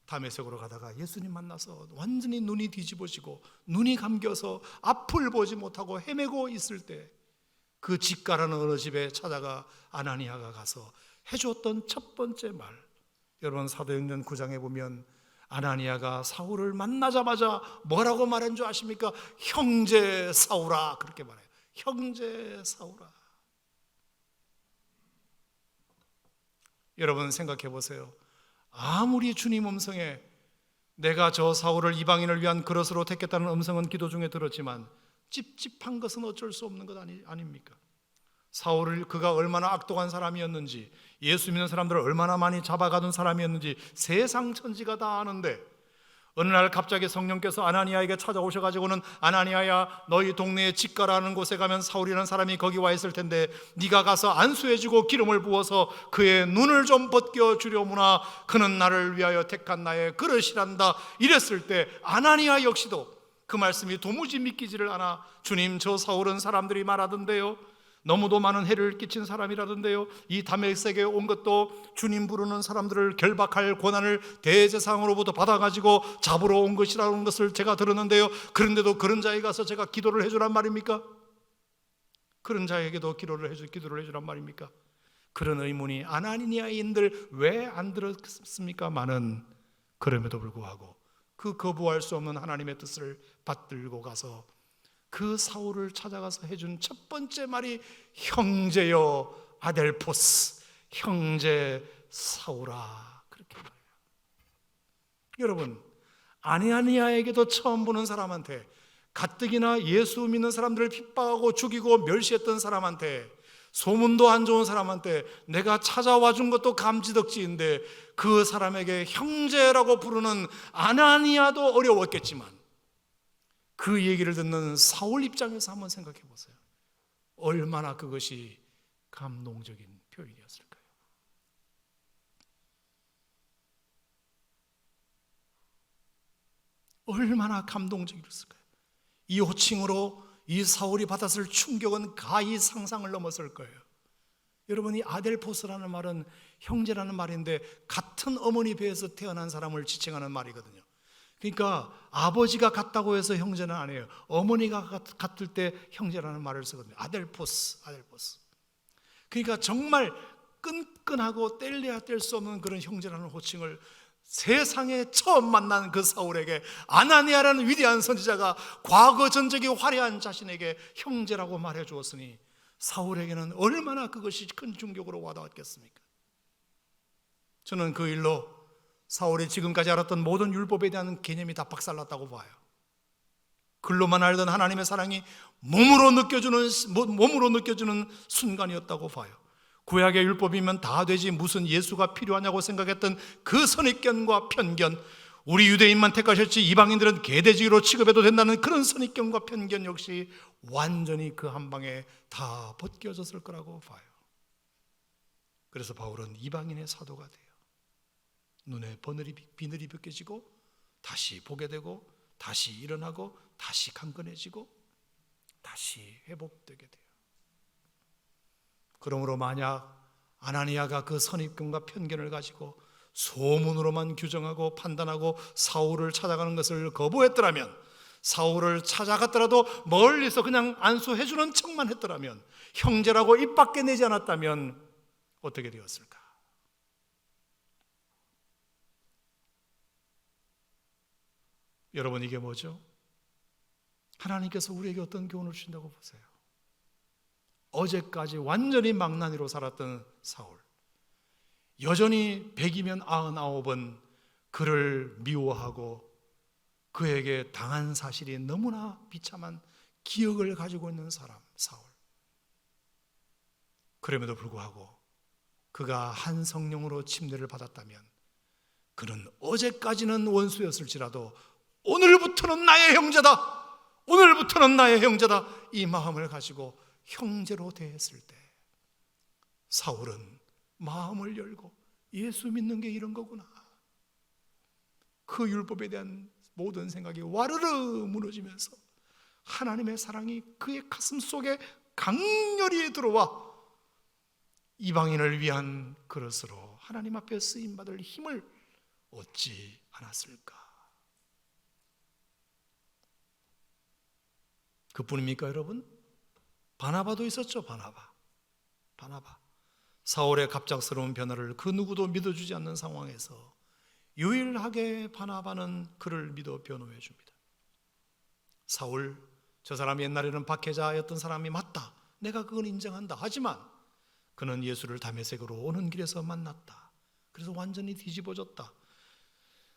다메섹으로 가다가 예수님 만나서 완전히 눈이 뒤집어지고 눈이 감겨서 앞을 보지 못하고 헤매고 있을 때, 그 집가라는 어느 집에 찾아가 아나니아가 가서 해주었던 첫 번째 말, 여러분 사도행전 9장에 보면 아나니아가 사울을 만나자마자 뭐라고 말한 줄 아십니까? 형제 사울아, 그렇게 말해요. 형제 사울아. 여러분 생각해 보세요. 아무리 주님 음성에 내가 저 사울을 이방인을 위한 그릇으로 택했다는 음성은 기도 중에 들었지만 찝찝한 것은 어쩔 수 없는 것 아닙니까? 사울을 그가 얼마나 악독한 사람이었는지, 예수 믿는 사람들을 얼마나 많이 잡아가던 사람이었는지 세상 천지가 다 아는데, 어느 날 갑자기 성령께서 아나니아에게 찾아오셔가지고는 아나니아야, 너희 동네에 집가라는 곳에 가면 사울이라는 사람이 거기 와 있을 텐데 네가 가서 안수해주고 기름을 부어서 그의 눈을 좀 벗겨주려무나 그는 나를 위하여 택한 나의 그릇이란다. 이랬을 때 아나니아 역시도 그 말씀이 도무지 믿기지를 않아, 주님 저 사울은 사람들이 말하던데요, 너무도 많은 해를 끼친 사람이라던데요, 이 다메섹에 온 것도 주님 부르는 사람들을 결박할 권한을 대제사장으로부터 받아가지고 잡으러 온 것이라는 것을 제가 들었는데요, 그런데도 그런 자에게 가서 제가 기도를 해주란 말입니까? 그런 자에게도 기도를 해주란 말입니까? 그런 의문이 아나니아인들 왜 안 들었습니까? 많은. 그럼에도 불구하고 그 거부할 수 없는 하나님의 뜻을 받들고 가서 그 사울을 찾아가서 해준 첫 번째 말이 형제여 아델포스, 형제 사울아, 그렇게 말해요. 여러분, 아나니아에게도 처음 보는 사람한테, 가뜩이나 예수 믿는 사람들을 핍박하고 죽이고 멸시했던 사람한테, 소문도 안 좋은 사람한테 내가 찾아와 준 것도 감지덕지인데 그 사람에게 형제라고 부르는 아나니아도 어려웠겠지만 그 얘기를 듣는 사울 입장에서 한번 생각해 보세요. 얼마나 그것이 감동적인 표현이었을까요? 얼마나 감동적이었을까요? 이 호칭으로 이 사울이 받았을 충격은 가히 상상을 넘었을 거예요. 여러분, 이 아델포스라는 말은 형제라는 말인데 같은 어머니 배에서 태어난 사람을 지칭하는 말이거든요. 그러니까 아버지가 같다고 해서 형제는 아니에요. 어머니가 같을 때 형제라는 말을 쓰거든요. 아델포스. 그러니까 정말 끈끈하고 뗄래야 뗄 수 없는 그런 형제라는 호칭을 세상에 처음 만난 그 사울에게 아나니아라는 위대한 선지자가 과거 전적이 화려한 자신에게 형제라고 말해 주었으니 사울에게는 얼마나 그것이 큰 충격으로 와닿았겠습니까? 저는 그 일로 사울이 지금까지 알았던 모든 율법에 대한 개념이 다 박살났다고 봐요. 글로만 알던 하나님의 사랑이 몸으로 느껴지는 순간이었다고 봐요. 구약의 율법이면 다 되지 무슨 예수가 필요하냐고 생각했던 그 선입견과 편견, 우리 유대인만 택하셨지 이방인들은 개돼지로 취급해도 된다는 그런 선입견과 편견 역시 완전히 그 한 방에 다 벗겨졌을 거라고 봐요. 그래서 바울은 이방인의 사도가 돼요. 눈에 비늘이 벗겨지고 다시 보게 되고 다시 일어나고 다시 강건해지고 다시 회복되게 돼요. 그러므로 만약 아나니아가 그 선입견과 편견을 가지고 소문으로만 규정하고 판단하고 사울을 찾아가는 것을 거부했더라면, 사울을 찾아갔더라도 멀리서 그냥 안수해주는 척만 했더라면, 형제라고 입 밖에 내지 않았다면 어떻게 되었을까? 여러분, 이게 뭐죠? 하나님께서 우리에게 어떤 교훈을 주신다고 보세요. 어제까지 완전히 망나니로 살았던 사울, 여전히 100이면 99번 그를 미워하고 그에게 당한 사실이 너무나 비참한 기억을 가지고 있는 사람 사울. 그럼에도 불구하고 그가 한 성령으로 침례를 받았다면 그는 어제까지는 원수였을지라도 오늘부터는 나의 형제다, 오늘부터는 나의 형제다, 이 마음을 가지고 형제로 대했을 때 사울은 마음을 열고 예수 믿는 게 이런 거구나, 그 율법에 대한 모든 생각이 와르르 무너지면서 하나님의 사랑이 그의 가슴 속에 강렬히 들어와 이방인을 위한 그릇으로 하나님 앞에 쓰임받을 힘을 얻지 않았을까? 그뿐입니까 여러분? 바나바도 있었죠. 바나바. 사울의 갑작스러운 변화를 그 누구도 믿어주지 않는 상황에서 유일하게 바나바는 그를 믿어 변호해 줍니다. 사울, 저 사람이 옛날에는 박해자였던 사람이 맞다, 내가 그건 인정한다. 하지만 그는 예수를 다메섹으로 오는 길에서 만났다. 그래서 완전히 뒤집어졌다.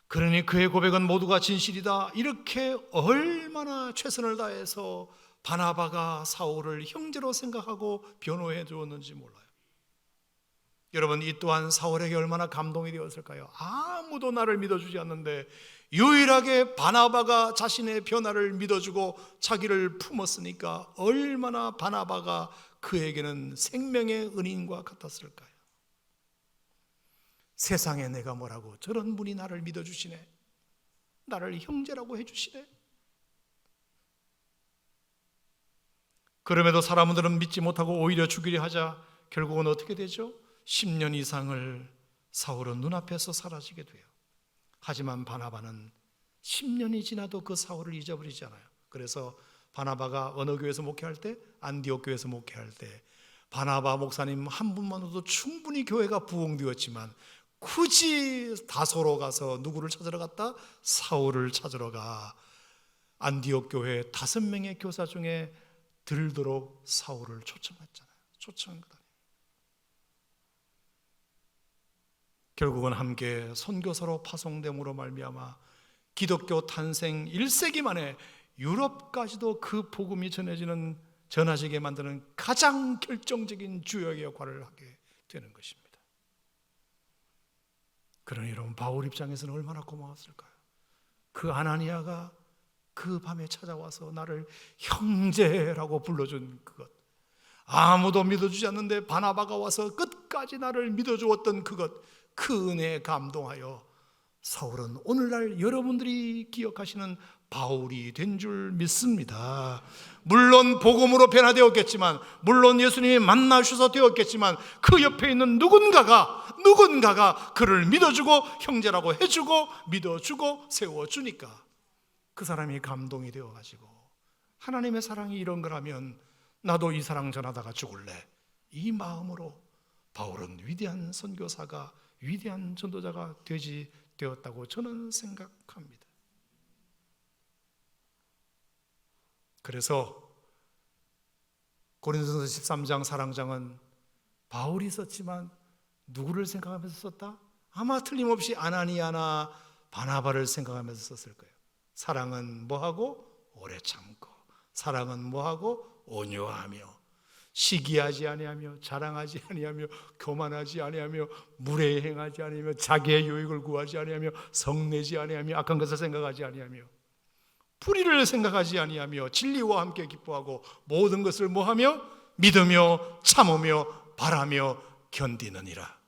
그러니 그의 고백은 모두가 진실이다. 이렇게 얼마나 최선을 다해서 바나바가 사울을 형제로 생각하고 변호해 주었는지 몰라요. 여러분, 이 또한 사울에게 얼마나 감동이 되었을까요? 아무도 나를 믿어주지 않는데 유일하게 바나바가 자신의 변화를 믿어주고 자기를 품었으니까 얼마나 바나바가 그에게는 생명의 은인과 같았을까요? 세상에 내가 뭐라고, 저런 분이 나를 믿어주시네, 나를 형제라고 해주시네. 그럼에도 사람들은 믿지 못하고 오히려 죽이려 하자 결국은 어떻게 되죠? 10년 이상을 사울은 눈앞에서 사라지게 돼요. 하지만 바나바는 10년이 지나도 그 사울을 잊어버리지 않아요. 그래서 바나바가 어느 교회에서 목회할 때, 안디옥 교회에서 목회할 때 바나바 목사님 한 분만으로도 충분히 교회가 부흥되었지만 굳이 다소로 가서 누구를 찾으러 갔다? 사울을 찾으러 가 안디옥 교회 5명의 교사 중에 들도록 사울을 초청했잖아요. 초청한 거다. 결국은 함께 선교사로 파송됨으로 말미암아 기독교 탄생 1세기 만에 유럽까지도 그 복음이 전해지게 만드는 가장 결정적인 주역의 역할을 하게 되는 것입니다. 그러니 여러분, 바울 입장에서는 얼마나 고마웠을까요? 그 아나니아가 그 밤에 찾아와서 나를 형제라고 불러준 그것, 아무도 믿어주지 않는데 바나바가 와서 끝까지 나를 믿어주었던 그것, 그 은혜에 감동하여 사울은 오늘날 여러분들이 기억하시는 바울이 된 줄 믿습니다. 물론 복음으로 변화되었겠지만, 물론 예수님이 만나주셔서 되었겠지만, 그 옆에 있는 누군가가 그를 믿어주고 형제라고 해주고 믿어주고 세워주니까 그 사람이 감동이 되어가지고, 하나님의 사랑이 이런 거라면 나도 이 사랑 전하다가 죽을래, 이 마음으로 바울은 위대한 선교사가, 위대한 전도자가 되었다고 저는 생각합니다. 그래서 고린도전서 13장 사랑장은 바울이 썼지만 누구를 생각하면서 썼다? 아마 틀림없이 아나니아나 바나바를 생각하면서 썼을 거예요. 사랑은 뭐하고? 오래 참고, 사랑은 뭐하고? 온유하며, 시기하지 아니하며, 자랑하지 아니하며, 교만하지 아니하며, 무례행하지 아니하며, 자기의 유익을 구하지 아니하며, 성내지 아니하며, 악한 것을 생각하지 아니하며, 불의를 생각하지 아니하며, 진리와 함께 기뻐하고, 모든 것을 뭐하며? 믿으며 참으며 바라며 견디느니라.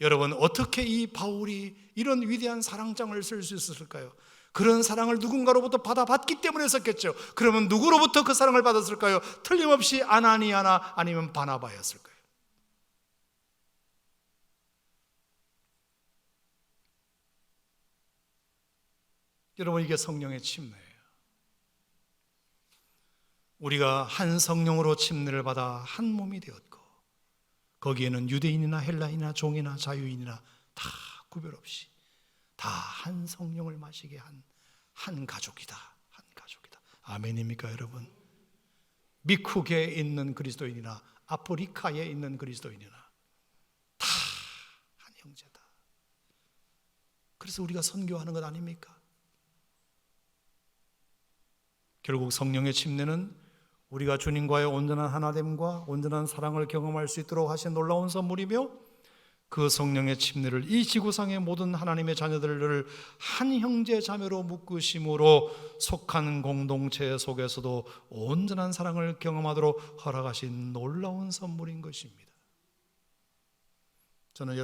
여러분, 어떻게 이 바울이 이런 위대한 사랑장을 쓸 수 있었을까요? 그런 사랑을 누군가로부터 받아봤기 때문에 썼겠죠. 그러면 누구로부터 그 사랑을 받았을까요? 틀림없이 아나니아나 아니면 바나바였을 거예요. 여러분, 이게 성령의 침례예요. 우리가 한 성령으로 침례를 받아 한 몸이 되었고, 거기에는 유대인이나 헬라인이나 종이나 자유인이나 다 구별 없이 다 한 성령을 마시게 한 가족이다. 한 가족이다. 아멘입니까 여러분? 미쿡에 있는 그리스도인이나 아프리카에 있는 그리스도인이나 다 한 형제다. 그래서 우리가 선교하는 것 아닙니까? 결국 성령의 침례는 우리가 주님과의 온전한 하나됨과 온전한 사랑을 경험할 수 있도록 하신 놀라운 선물이며, 그 성령의 침례를 이 지구상의 모든 하나님의 자녀들을 한 형제 자매로 묶으심으로 속한 공동체 속에서도 온전한 사랑을 경험하도록 허락하신 놀라운 선물인 것입니다. 저는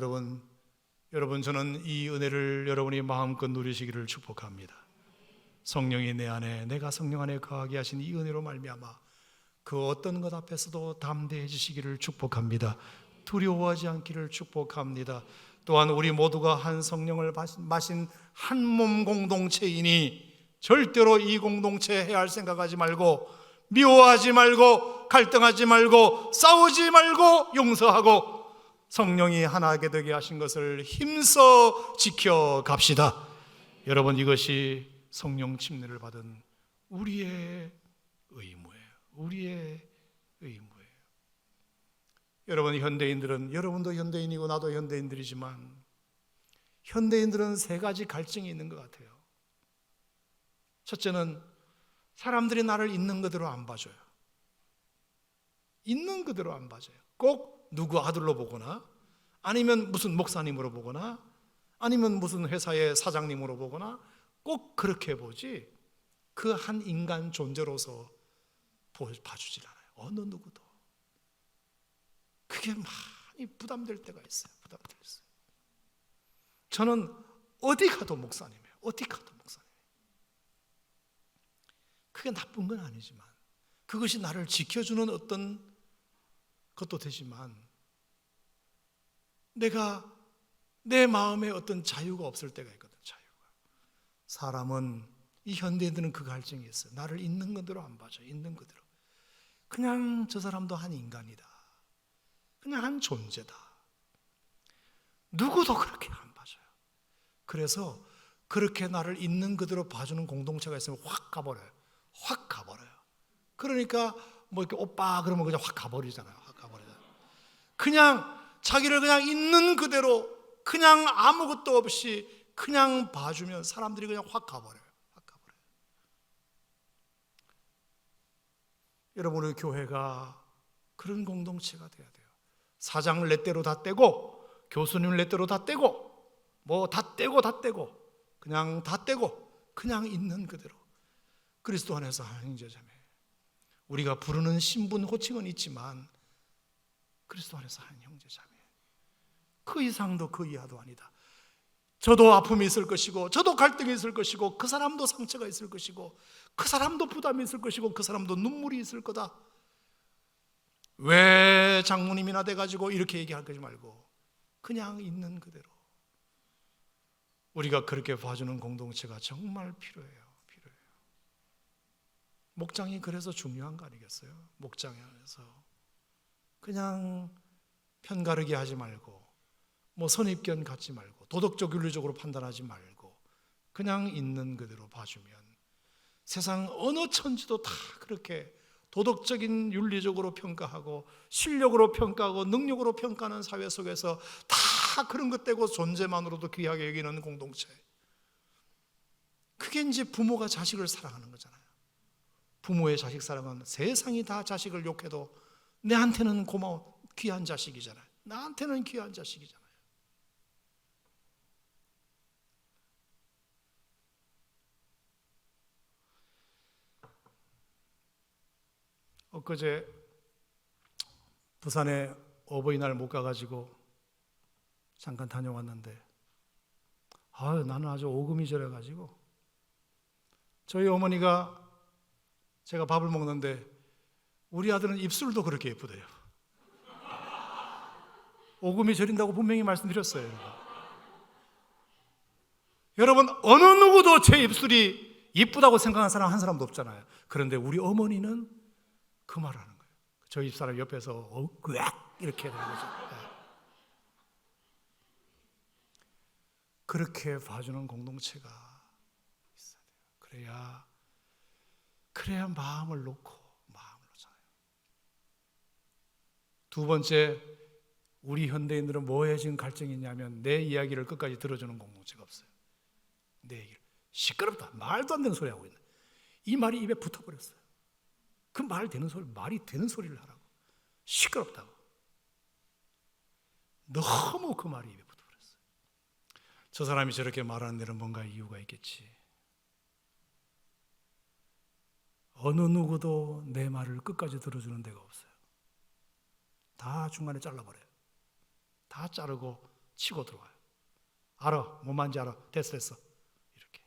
저는 이 은혜를 여러분이 마음껏 누리시기를 축복합니다. 성령이 내 안에, 내가 성령 안에 거하게 하신 이 은혜로 말미암아 그 어떤 것 앞에서도 담대해지시기를 축복합니다. 두려워하지 않기를 축복합니다. 또한 우리 모두가 한 성령을 마신 한 몸 공동체이니 절대로 이 공동체 해야 할 생각하지 말고, 미워하지 말고, 갈등하지 말고, 싸우지 말고, 용서하고 성령이 하나하게 되게 하신 것을 힘써 지켜갑시다. 여러분, 이것이 성령 침례를 받은 우리의 의무예요. 우리의 의무예요. 여러분, 현대인들은, 여러분도 현대인이고 나도 현대인들이지만 현대인들은 세 가지 갈증이 있는 것 같아요. 첫째는 사람들이 나를 있는 그대로 안 봐줘요. 있는 그대로 안 봐줘요. 꼭 누구 아들로 보거나, 아니면 무슨 목사님으로 보거나, 아니면 무슨 회사의 사장님으로 보거나, 꼭 그렇게 보지 그 한 인간 존재로서 봐주질 않아요. 어느 누구도. 그게 많이 부담될 때가 있어요. 부담될 때 있어요. 저는 어디 가도 목사님이에요. 어디 가도 목사님. 그게 나쁜 건 아니지만, 그것이 나를 지켜주는 어떤 것도 되지만, 내가 내 마음에 어떤 자유가 없을 때가 있거든. 자유가. 사람은, 이 현대인들은 그 갈증이 있어요. 나를 있는 그대로 안 봐줘. 있는 그대로. 그냥 저 사람도 한 인간이다. 그냥 한 존재다. 누구도 그렇게 안 봐줘요. 그래서 그렇게 나를 있는 그대로 봐주는 공동체가 있으면 확 가버려요. 확 가버려요. 그러니까 뭐 이렇게 오빠 그러면 그냥 확 가버리잖아요. 확 가버리잖아요. 그냥 자기를 그냥 있는 그대로, 그냥 아무것도 없이 그냥 봐주면 사람들이 그냥 확 가버려요. 확 가버려요. 여러분의 교회가 그런 공동체가 돼야 돼요. 사장을 내 대로 다 떼고, 교수님을 내 대로 다 떼고, 뭐 다 떼고 그냥 다 떼고, 그냥 있는 그대로 그리스도 안에서 한 형제자매, 우리가 부르는 신분 호칭은 있지만 그리스도 안에서 한 형제자매, 그 이상도 그 이하도 아니다. 저도 아픔이 있을 것이고, 저도 갈등이 있을 것이고, 그 사람도 상처가 있을 것이고, 그 사람도 부담이 있을 것이고, 그 사람도 눈물이 있을 거다. 왜 장모님이나 돼가지고 이렇게 얘기할 거지 말고 그냥 있는 그대로. 우리가 그렇게 봐주는 공동체가 정말 필요해요. 목장이 그래서 중요한 거 아니겠어요? 목장 안에서 그냥 편가르기 하지 말고, 뭐 선입견 갖지 말고, 도덕적 윤리적으로 판단하지 말고 그냥 있는 그대로 봐주면 세상 어느 천지도 다 그렇게 도덕적인 윤리적으로 평가하고, 실력으로 평가하고, 능력으로 평가하는 사회 속에서 다 그런 것 떼고 존재만으로도 귀하게 여기는 공동체, 그게 이제 부모가 자식을 사랑하는 거잖아요. 부모의 자식 사랑은 세상이 다 자식을 욕해도 내한테는 고마워, 귀한 자식이잖아요. 나한테는 귀한 자식이잖아요. 엊그제 부산에 어버이날 못 가가지고 잠깐 다녀왔는데, 나는 아주 오금이 저려가지고, 저희 어머니가 제가 밥을 먹는데 우리 아들은 입술도 그렇게 예쁘대요. 오금이 저린다고 분명히 말씀드렸어요. 여러분, 어느 누구도 제 입술이 예쁘다고 생각하는 사람 한 사람도 없잖아요. 그런데 우리 어머니는 그 말을 하는 거예요. 저희 집사람 옆에서 으악 이렇게 되는 거죠. 그렇게 봐주는 공동체가 있어야 돼요. 그래야 마음을 놓잖아요. 두 번째, 우리 현대인들은 뭐에 지금 갈증이 있냐면, 내 이야기를 끝까지 들어주는 공동체가 없어요. 내 얘기를. 시끄럽다, 말도 안 되는 소리 하고 있네. 이 말이 입에 붙어버렸어요. 그 말이 되는 소리를 하라고. 시끄럽다고. 너무 그 말이 입에 붙어버렸어요. 저 사람이 저렇게 말하는 데는 뭔가 이유가 있겠지. 어느 누구도 내 말을 끝까지 들어주는 데가 없어요. 다 중간에 잘라버려요. 다 자르고 치고 들어와요. 알아, 뭔 말인지 알아. 됐어. 이렇게.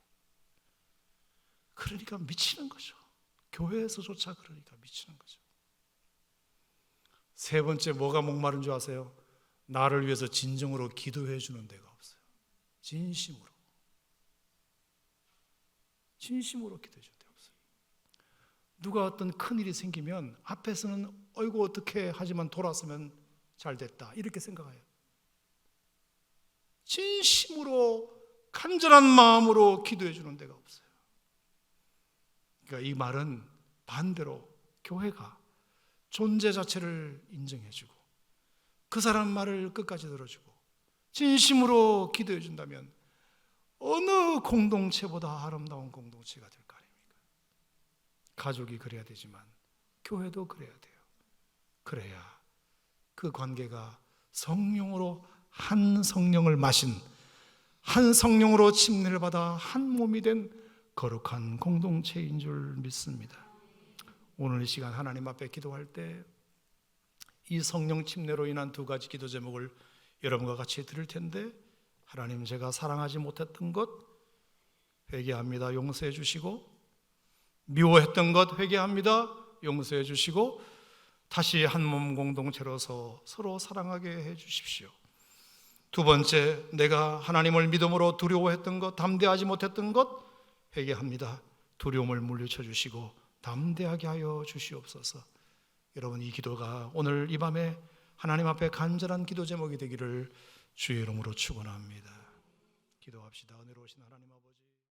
그러니까 미치는 거죠. 교회에서조차 그러니까 미치는 거죠. 세 번째 뭐가 목마른 줄 아세요? 나를 위해서 진정으로 기도해 주는 데가 없어요. 진심으로 기도해 주는 데가 없어요. 누가 어떤 큰일이 생기면 앞에서는 어이구 어떻게 하지만 돌아서면 잘 됐다 이렇게 생각해요. 진심으로 간절한 마음으로 기도해 주는 데가 없어요. 그러니까 이 말은 반대로 교회가 존재 자체를 인정해 주고 그 사람 말을 끝까지 들어주고 진심으로 기도해 준다면 어느 공동체보다 아름다운 공동체가 될 거 아닙니까? 가족이 그래야 되지만 교회도 그래야 돼요. 그래야 그 관계가 성령으로 한 성령을 마신 한 성령으로 침례를 받아 한 몸이 된 거룩한 공동체인 줄 믿습니다. 오늘 이 시간 하나님 앞에 기도할 때 이 성령 침례로 인한 두 가지 기도 제목을 여러분과 같이 드릴 텐데, 하나님 제가 사랑하지 못했던 것 회개합니다. 용서해 주시고, 미워했던 것 회개합니다. 용서해 주시고, 다시 한 몸 공동체로서 서로 사랑하게 해 주십시오. 두 번째, 내가 하나님을 믿음으로 두려워했던 것, 담대하지 못했던 것 회개합니다. 두려움을 물리쳐 주시고 담대하게 하여 주시옵소서. 여러분, 이 기도가 오늘 이 밤에 하나님 앞에 간절한 기도 제목이 되기를 주의 이름으로 축원합니다. 기도합시다. 은혜로우신 하나님 아버지,